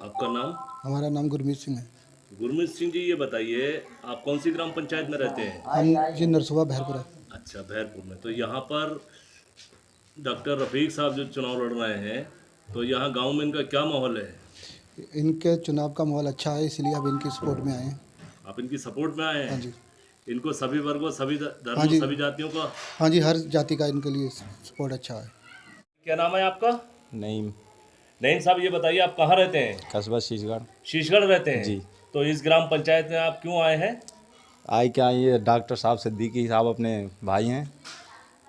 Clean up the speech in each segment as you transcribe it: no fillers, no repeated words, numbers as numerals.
आपका नाम? हमारा नाम गुरमीत सिंह है। गुरमीत सिंह जी, ये बताइए आप कौन सी ग्राम पंचायत में रहते हैं? हम जी नरसुआ बहरपुरा। अच्छा, भैरपुर में। तो यहाँ पर डॉक्टर रफ़ीक साहब जो चुनाव लड़ रहे हैं, तो यहाँ गांव में इनका क्या माहौल है? इनके चुनाव का माहौल अच्छा है, इसलिए अब इनकी सपोर्ट में आए हैं। आप इनकी सपोर्ट में आए हाँ हैं? जी। इनको सभी वर्गों, सभी हाँ धर्मों, जी। सभी जातियों का? हाँ जी, हर जाति का इनके लिए सपोर्ट अच्छा है। क्या नाम है आपका? नहीं। नईम साहब, ये बताइए आप कहाँ रहते हैं? कस्बा शीशगढ़। शीशगढ़ रहते हैं। जी। तो इस ग्राम पंचायत में आप क्यों आए हैं? आए क्या, ये डॉक्टर साहब सिद्दीकी साहब अपने भाई हैं,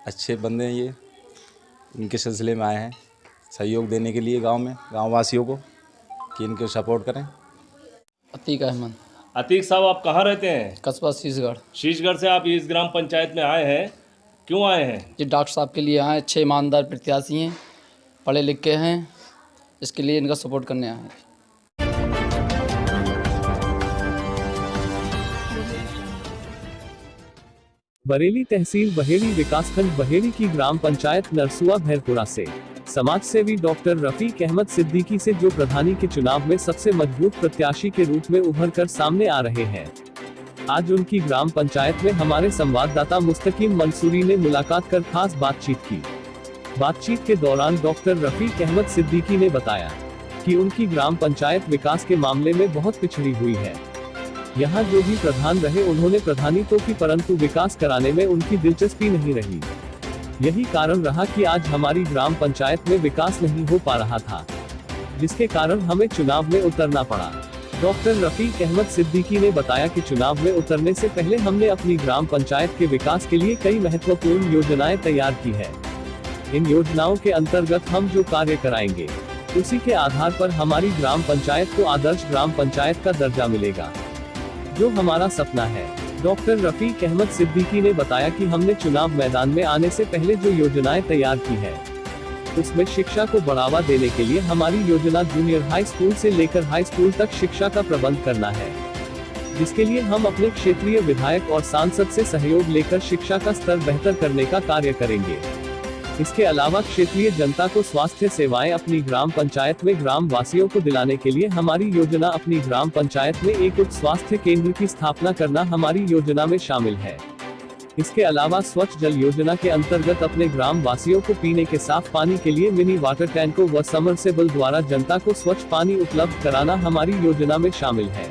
अच्छे बंदे हैं ये, इनके सिलसिले में आए हैं सहयोग देने के लिए गांव में, गांव वासियों को कि इनको सपोर्ट करें। अतीक अहमद। अतीक साहब, आप कहाँ रहते हैं? कस्बा शीशगढ़। शीशगढ़ से आप इस ग्राम पंचायत में आए हैं, क्यों आए हैं? ये डॉक्टर साहब के लिए आए, अच्छे ईमानदार प्रत्याशी हैं, पढ़े लिखे हैं, इसके लिए इनका सपोर्ट करने आए हैं। बरेली तहसील बहेड़ी विकासखंड बहेड़ी की ग्राम पंचायत नरसुआ भैरपुरा से समाज सेवी डॉक्टर रफीक अहमद सिद्दीकी से जो प्रधानी के चुनाव में सबसे मजबूत प्रत्याशी के रूप में उभर कर सामने आ रहे हैं, आज उनकी ग्राम पंचायत में हमारे संवाददाता मुस्तकीम मंसूरी ने मुलाकात कर खास बातचीत की। बातचीत के दौरान डॉक्टर रफीक अहमद सिद्दीकी ने बताया कि उनकी ग्राम पंचायत विकास के मामले में बहुत पिछड़ी हुई है। यहाँ जो भी प्रधान रहे उन्होंने प्रधानी तो की, परंतु विकास कराने में उनकी दिलचस्पी नहीं रही। यही कारण रहा कि आज हमारी ग्राम पंचायत में विकास नहीं हो पा रहा था, जिसके कारण हमें चुनाव में उतरना पड़ा। डॉक्टर रफीक अहमद सिद्दीकी ने बताया कि चुनाव में उतरने से पहले हमने अपनी ग्राम पंचायत के विकास के लिए कई महत्वपूर्ण योजनाएं तैयार की है। इन योजनाओं के अंतर्गत हम जो कार्य कराएंगे, उसी के आधार पर हमारी ग्राम पंचायत को आदर्श ग्राम पंचायत का दर्जा मिलेगा, जो हमारा सपना है। डॉक्टर रफीक अहमद सिद्दीकी ने बताया कि हमने चुनाव मैदान में आने से पहले जो योजनाएं तैयार की है, उसमें शिक्षा को बढ़ावा देने के लिए हमारी योजना जूनियर हाई स्कूल से लेकर हाई स्कूल तक शिक्षा का प्रबंध करना है, जिसके लिए हम अपने क्षेत्रीय विधायक और सांसद से सहयोग लेकर शिक्षा का स्तर बेहतर करने का कार्य करेंगे। इसके अलावा क्षेत्रीय जनता को स्वास्थ्य सेवाएं अपनी ग्राम पंचायत में ग्राम वासियों को दिलाने के लिए हमारी योजना अपनी ग्राम पंचायत में एक उच्च स्वास्थ्य केंद्र की स्थापना करना हमारी योजना में शामिल है। इसके अलावा स्वच्छ जल योजना के अंतर्गत अपने ग्राम वासियों को पीने के साफ पानी के लिए मिनी वाटर टैंकों व समरसेबल द्वारा जनता को स्वच्छ पानी उपलब्ध कराना हमारी योजना में शामिल है।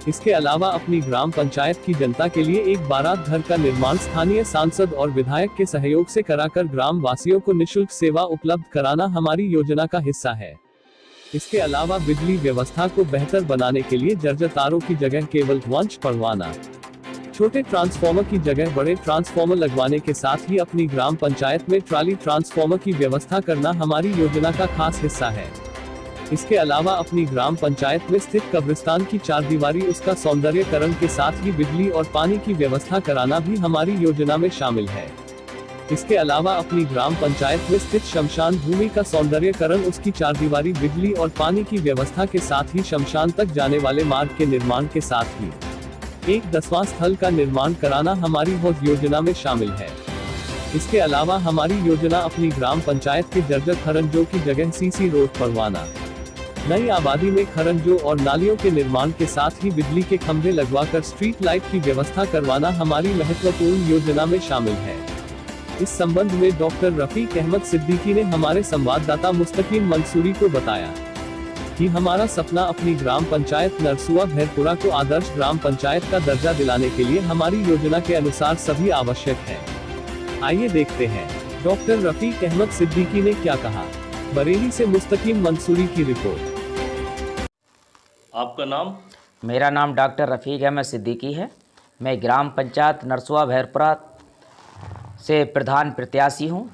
इसके अलावा अपनी ग्राम पंचायत की जनता के लिए एक बारात घर का निर्माण स्थानीय सांसद और विधायक के सहयोग से कराकर ग्राम वासियों को निःशुल्क सेवा उपलब्ध कराना हमारी योजना का हिस्सा है। इसके अलावा बिजली व्यवस्था को बेहतर बनाने के लिए जर्जर तारों की जगह केबल वंच पड़वाना, छोटे ट्रांसफार्मर की जगह बड़े ट्रांसफार्मर लगवाने के साथ ही अपनी ग्राम पंचायत में ट्राली ट्रांसफार्मर की व्यवस्था करना हमारी योजना का खास हिस्सा है। इसके अलावा अपनी ग्राम पंचायत में स्थित कब्रिस्तान की चारदीवारी उसका सौंदर्यकरण के साथ ही बिजली और पानी की व्यवस्था कराना भी हमारी योजना में शामिल है। इसके अलावा अपनी ग्राम पंचायत में स्थित शमशान भूमि का सौंदर्यकरण, उसकी चारदीवारी, बिजली और पानी की व्यवस्था के साथ ही शमशान तक जाने वाले मार्ग के निर्माण के साथ ही एक 10वां स्थल का निर्माण कराना हमारी हौज योजना में शामिल है। इसके अलावा हमारी योजना अपनी ग्राम पंचायत के जर्जर खरंजों की जगह सीसी रोड पड़वाना, नई आबादी में खरंजों और नालियों के निर्माण के साथ ही बिजली के खंभे लगवाकर स्ट्रीट लाइट की व्यवस्था करवाना हमारी महत्वपूर्ण योजना में शामिल है। इस संबंध में डॉक्टर रफीक अहमद सिद्दीकी ने हमारे संवाददाता मुस्तकीम मंसूरी को बताया कि हमारा सपना अपनी ग्राम पंचायत नरसुआ भैरपुरा को आदर्श ग्राम पंचायत का दर्जा दिलाने के लिए हमारी योजना के अनुसार सभी आवश्यक है। आइए देखते हैं डॉक्टर रफीक अहमद सिद्दीकी ने क्या कहा। बरेली से मुस्तकीम मंसूरी की रिपोर्ट। आपका नाम? मेरा नाम डॉक्टर रफ़ीक अहमद सिद्दीकी है। मैं ग्राम पंचायत नरसुआ भैरपुरा से प्रधान प्रत्याशी हूँ।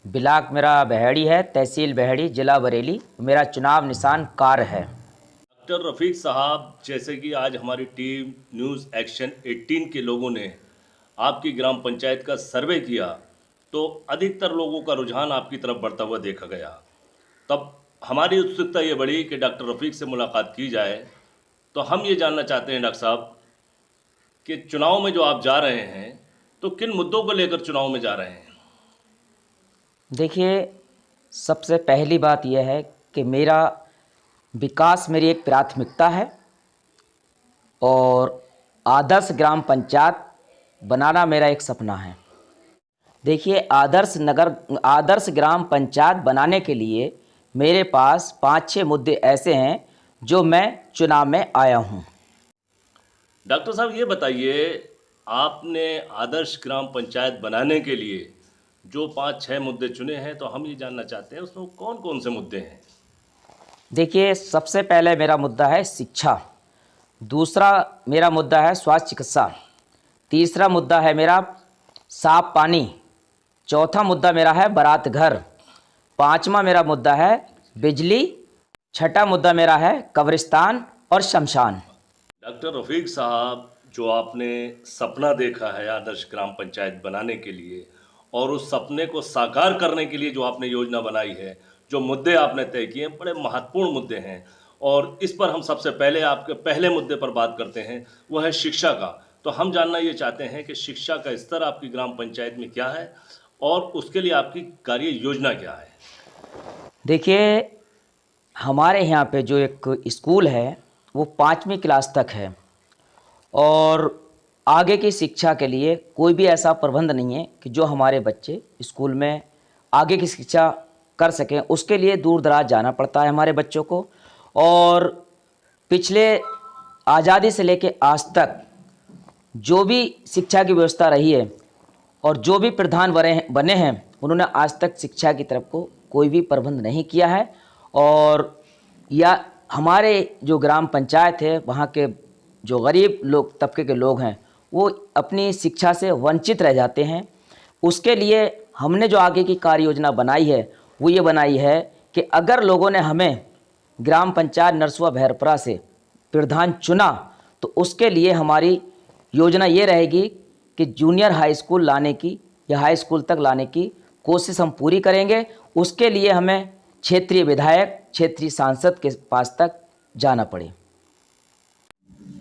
ब्लॉक मेरा बहेड़ी है, तहसील बहेड़ी, जिला बरेली। मेरा चुनाव निशान कार है। डॉक्टर रफ़ीक साहब, जैसे कि आज हमारी टीम न्यूज़ एक्शन 18 के लोगों ने आपकी ग्राम पंचायत का सर्वे किया, तो अधिकतर लोगों का रुझान आपकी तरफ बढ़ता हुआ देखा गया। तब हमारी उत्सुकता ये बढ़ी कि डॉक्टर रफ़ीक से मुलाकात की जाए। तो हम ये जानना चाहते हैं डॉक्टर साहब कि चुनाव में जो आप जा रहे हैं, तो किन मुद्दों को लेकर चुनाव में जा रहे हैं? देखिए, सबसे पहली बात यह है कि विकास मेरी एक प्राथमिकता है और आदर्श ग्राम पंचायत बनाना मेरा एक सपना है। देखिए, आदर्श ग्राम पंचायत बनाने के लिए मेरे पास 5-6 मुद्दे ऐसे हैं जो मैं चुनाव में आया हूँ। डॉक्टर साहब ये बताइए, आपने आदर्श ग्राम पंचायत बनाने के लिए जो 5-6 मुद्दे चुने हैं, तो हम ये जानना चाहते हैं उसमें कौन कौन से मुद्दे हैं। देखिए, सबसे पहले मेरा मुद्दा है शिक्षा, दूसरा मेरा मुद्दा है स्वास्थ्य चिकित्सा, तीसरा मुद्दा है मेरा साफ पानी, चौथा मुद्दा मेरा है बारात घर, पांचवा मेरा मुद्दा है बिजली, छठा मुद्दा मेरा है कब्रिस्तान और शमशान। डॉक्टर रफ़ीक साहब, जो आपने सपना देखा है आदर्श ग्राम पंचायत बनाने के लिए और उस सपने को साकार करने के लिए जो आपने योजना बनाई है, जो मुद्दे आपने तय किए हैं, बड़े महत्वपूर्ण मुद्दे हैं और इस पर हम सबसे पहले आपके पहले मुद्दे पर बात करते हैं, वह है शिक्षा का। तो हम जानना ये चाहते हैं कि शिक्षा का स्तर आपकी ग्राम पंचायत में क्या है और उसके लिए आपकी कार्य योजना क्या है। देखिए, हमारे यहाँ पे जो एक स्कूल है वो 5वीं क्लास तक है और आगे की शिक्षा के लिए कोई भी ऐसा प्रबंध नहीं है कि जो हमारे बच्चे स्कूल में आगे की शिक्षा कर सकें। उसके लिए दूर दराज जाना पड़ता है हमारे बच्चों को और पिछले आज़ादी से लेकर आज तक जो भी शिक्षा की व्यवस्था रही है और जो भी प्रधान बने हैं उन्होंने आज तक शिक्षा की तरफ को कोई भी प्रबंध नहीं किया है और या हमारे जो ग्राम पंचायत है वहाँ के जो गरीब लोग तबके के लोग हैं वो अपनी शिक्षा से वंचित रह जाते हैं। उसके लिए हमने जो आगे की कार्य योजना बनाई है वो ये बनाई है कि अगर लोगों ने हमें ग्राम पंचायत नरसुआ भैरपुरा से प्रधान चुना तो उसके लिए हमारी योजना ये रहेगी कि जूनियर हाई स्कूल लाने की या हाई स्कूल तक लाने की कोशिश हम पूरी करेंगे। उसके लिए हमें क्षेत्रीय विधायक, क्षेत्रीय सांसद के पास तक जाना पड़े।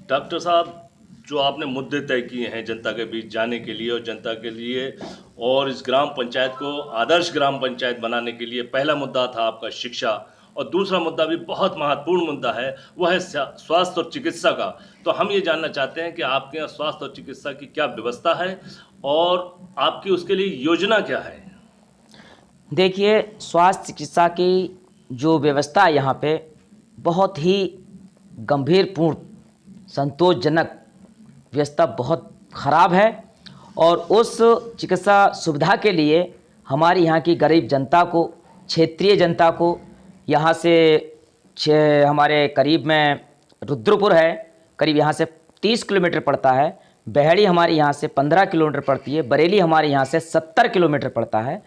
डॉक्टर साहब, जो आपने मुद्दे तय किए हैं जनता के बीच जाने के लिए और जनता के लिए और इस ग्राम पंचायत को आदर्श ग्राम पंचायत बनाने के लिए, पहला मुद्दा था आपका शिक्षा और दूसरा मुद्दा भी बहुत महत्वपूर्ण मुद्दा है, वह है स्वास्थ्य और चिकित्सा का। तो हम ये जानना चाहते हैं कि आपके यहाँ स्वास्थ्य और चिकित्सा की क्या व्यवस्था है और आपकी उसके लिए योजना क्या है। देखिए, स्वास्थ्य चिकित्सा की जो व्यवस्था है यहाँ पे बहुत ही गंभीरपूर्ण, संतोषजनक व्यवस्था बहुत ख़राब है और उस चिकित्सा सुविधा के लिए हमारी यहाँ की गरीब जनता को, क्षेत्रीय जनता को, यहाँ से हमारे करीब में रुद्रपुर है, करीब यहाँ से 30 किलोमीटर पड़ता है, बहेड़ी हमारे यहाँ से 15 किलोमीटर पड़ती है, बरेली हमारे यहाँ से 70 किलोमीटर पड़ता है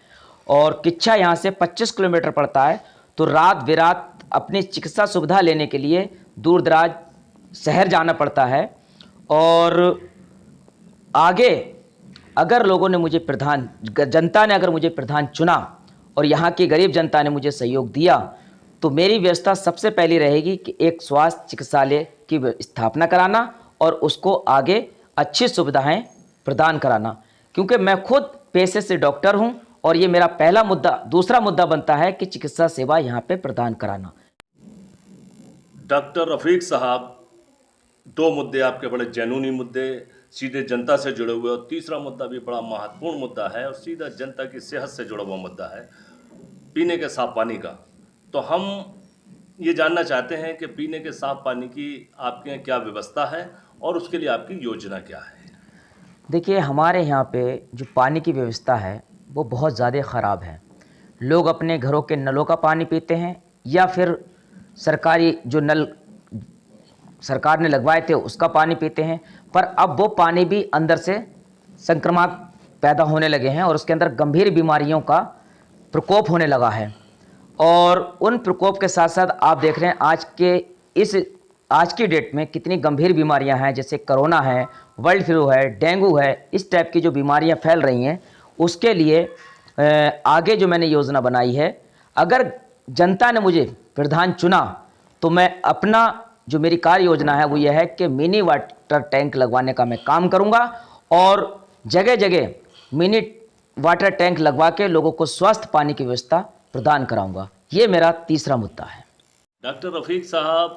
और किच्छा यहाँ से 25 किलोमीटर पड़ता है। तो रात बिरात अपनी चिकित्सा सुविधा लेने के लिए दूर दराज शहर जाना पड़ता है और आगे अगर लोगों ने मुझे जनता ने अगर मुझे प्रधान चुना और यहाँ की गरीब जनता ने मुझे सहयोग दिया तो मेरी व्यवस्था सबसे पहली रहेगी कि एक स्वास्थ्य चिकित्सालय की स्थापना कराना और उसको आगे अच्छी सुविधाएं प्रदान कराना, क्योंकि मैं खुद पेशे से डॉक्टर हूं और ये मेरा पहला मुद्दा। दूसरा मुद्दा बनता है कि चिकित्सा सेवा यहाँ पे प्रदान कराना। डॉक्टर रफ़ीक साहब, 2 मुद्दे आपके बड़े जेन्युइन मुद्दे, सीधे जनता से जुड़े हुए, और तीसरा मुद्दा भी बड़ा महत्वपूर्ण मुद्दा है और सीधा जनता की सेहत से जुड़ा हुआ मुद्दा है, पीने के साफ पानी का। तो हम ये जानना चाहते हैं कि पीने के साफ पानी की आपके यहाँ क्या व्यवस्था है और उसके लिए आपकी योजना क्या है। देखिए, हमारे यहाँ पे जो पानी की व्यवस्था है वो बहुत ज़्यादा ख़राब है। लोग अपने घरों के नलों का पानी पीते हैं या फिर सरकारी जो नल सरकार ने लगवाए थे उसका पानी पीते हैं, पर अब वो पानी भी अंदर से संक्रमण पैदा होने लगे हैं और उसके अंदर गंभीर बीमारियों का प्रकोप होने लगा है। और उन प्रकोप के साथ साथ आप देख रहे हैं आज की डेट में कितनी गंभीर बीमारियां हैं, जैसे कोरोना है, वर्ल्ड फ्लू है, डेंगू है, इस टाइप की जो बीमारियां फैल रही हैं। उसके लिए आगे जो मैंने योजना बनाई है, अगर जनता ने मुझे प्रधान चुना तो मैं अपना जो मेरी कार्य योजना है वो यह है कि मिनी वाटर टैंक लगवाने का मैं काम करूंगा और जगह जगह मिनी वाटर टैंक लगवा के लोगों को स्वस्थ पानी की व्यवस्था प्रदान कराऊंगा। ये मेरा तीसरा मुद्दा है। डॉक्टर रफ़ीक साहब,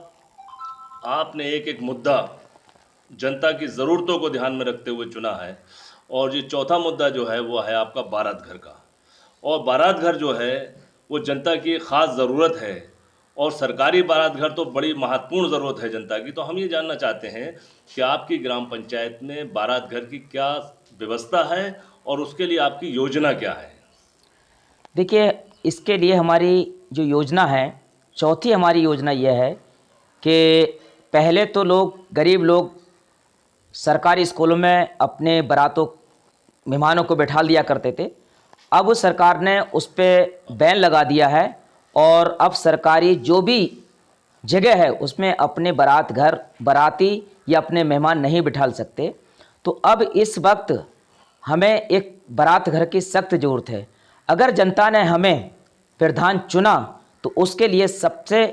आपने एक एक मुद्दा जनता की ज़रूरतों को ध्यान में रखते हुए चुना है, और ये चौथा मुद्दा जो है वो है आपका बारात घर का। और बारात घर जो है वो जनता की ख़ास ज़रूरत है, और सरकारी बारात घर तो बड़ी महत्वपूर्ण ज़रूरत है जनता की। तो हम ये जानना चाहते हैं कि आपकी ग्राम पंचायत में बारात घर की क्या व्यवस्था है और उसके लिए आपकी योजना क्या है? देखिए, इसके लिए हमारी जो योजना है, चौथी हमारी योजना यह है कि पहले तो गरीब लोग सरकारी स्कूलों में अपने बारातों मेहमानों को बैठा दिया करते थे। अब सरकार ने उस पर बैन लगा दिया है, और अब सरकारी जो भी जगह है उसमें अपने बाराती या अपने मेहमान नहीं बिठा सकते। तो अब इस वक्त हमें एक बारात घर की सख्त ज़रूरत है। अगर जनता ने हमें प्रधान चुना तो उसके लिए सबसे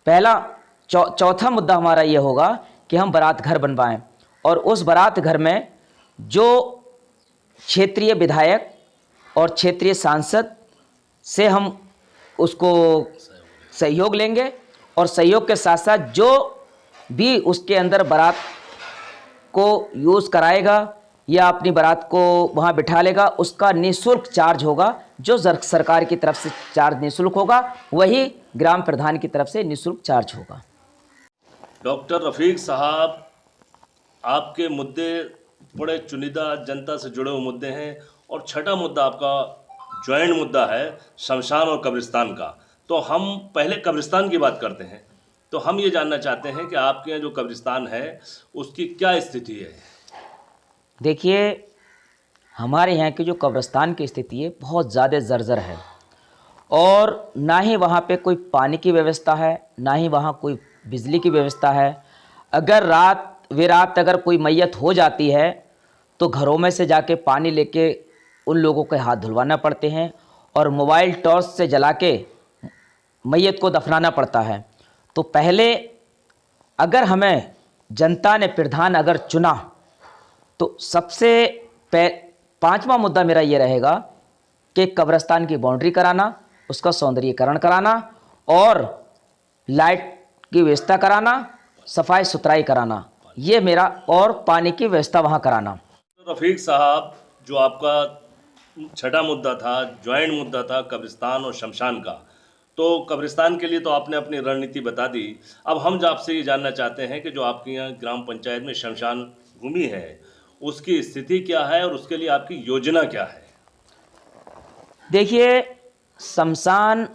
पहला चौथा मुद्दा हमारा ये होगा कि हम बारात घर बनवाएं, और उस बारात घर में जो क्षेत्रीय विधायक और क्षेत्रीय सांसद से हम उसको सहयोग लेंगे, और सहयोग के साथ साथ जो भी उसके अंदर बारात को यूज़ कराएगा या अपनी बारात को वहाँ बिठा लेगा, उसका निःशुल्क चार्ज होगा। जो सरकार की तरफ से चार्ज निःशुल्क होगा, वही ग्राम प्रधान की तरफ से निःशुल्क चार्ज होगा। डॉक्टर रफ़ीक साहब, आपके मुद्दे बड़े चुनिंदा जनता से जुड़े हुए मुद्दे हैं, और छठा मुद्दा आपका ज्वाइंट मुद्दा है शमशान और कब्रिस्तान का। तो हम पहले कब्रिस्तान की बात करते हैं। तो हम ये जानना चाहते हैं कि आपके यहाँ जो कब्रिस्तान है उसकी क्या स्थिति है? देखिए, हमारे यहाँ की जो कब्रिस्तान की स्थिति है बहुत ज़्यादा जर्जर है, और ना ही वहाँ पे कोई पानी की व्यवस्था है, ना ही वहाँ कोई बिजली की व्यवस्था है। अगर रात अगर कोई मैयत हो जाती है तो घरों में से जाके पानी लेके उन लोगों के हाथ धुलवाना पड़ते हैं, और मोबाइल टॉर्च से जला के मैयत को दफनाना पड़ता है। तो पहले अगर हमें जनता ने प्रधान अगर चुना तो सबसे पांचवा मुद्दा मेरा ये रहेगा कि कब्रिस्तान की बाउंड्री कराना, उसका सौंदर्यीकरण कराना, और लाइट की व्यवस्था कराना, सफाई सुथराई कराना, ये मेरा, और पानी की व्यवस्था वहाँ कराना। रफ़ीक साहब, जो आपका छठा मुद्दा था, ज्वाइंट मुद्दा था कब्रिस्तान और शमशान का, तो कब्रिस्तान के लिए तो आपने अपनी रणनीति बता दी। अब हम आपसे ये जानना चाहते हैं कि जो आपके यहाँ ग्राम पंचायत में शमशान भूमि है उसकी स्थिति क्या है और उसके लिए आपकी योजना क्या है? देखिए, शमशान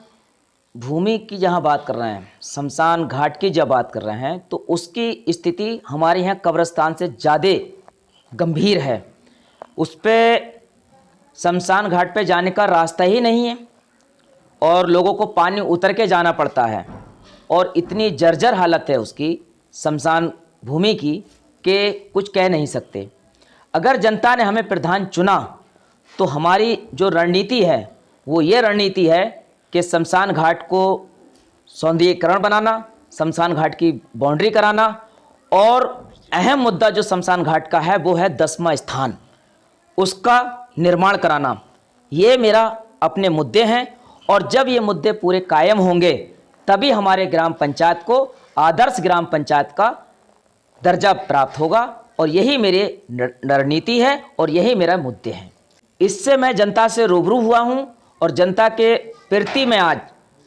भूमि की जहाँ बात कर रहे हैं, शमशान घाट की जब बात कर रहे हैं, तो उसकी स्थिति हमारे यहाँ कब्रिस्तान से ज़्यादा गंभीर है। उस पे शमशान घाट पे जाने का रास्ता ही नहीं है, और लोगों को पानी उतर के जाना पड़ता है, और इतनी जर्जर हालत है उसकी शमशान भूमि की कि कुछ कह नहीं सकते। अगर जनता ने हमें प्रधान चुना तो हमारी जो रणनीति है वो ये रणनीति है कि शमशान घाट को सौंदर्यीकरण बनाना, शमशान घाट की बाउंड्री कराना, और अहम मुद्दा जो शमशान घाट का है वो है 10वां स्थान, उसका निर्माण कराना। ये मेरा अपने मुद्दे हैं, और जब ये मुद्दे पूरे कायम होंगे तभी हमारे ग्राम पंचायत को आदर्श ग्राम पंचायत का दर्जा प्राप्त होगा, और यही मेरी रणनीति है और यही मेरा मुद्दे हैं। इससे मैं जनता से रूबरू हुआ हूं, और जनता के प्रति मैं आज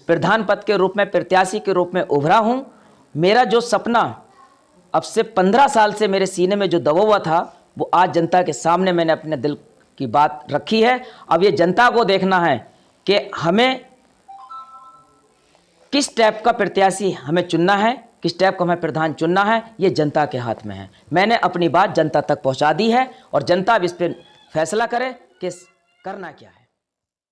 प्रधान पद के रूप में, प्रत्याशी के रूप में उभरा हूं। मेरा जो सपना अब से 15 साल से मेरे सीने में जो दबा हुआ था, वो आज जनता के सामने मैंने अपने दिल की बात रखी है। अब ये जनता को देखना है कि हमें किस टाइप का प्रत्याशी हमें चुनना है, किस टाइप का हमें प्रधान चुनना है, ये जनता के हाथ में है। मैंने अपनी बात जनता तक पहुंचा दी है, और जनता अब इस पर फैसला करे कि करना क्या है।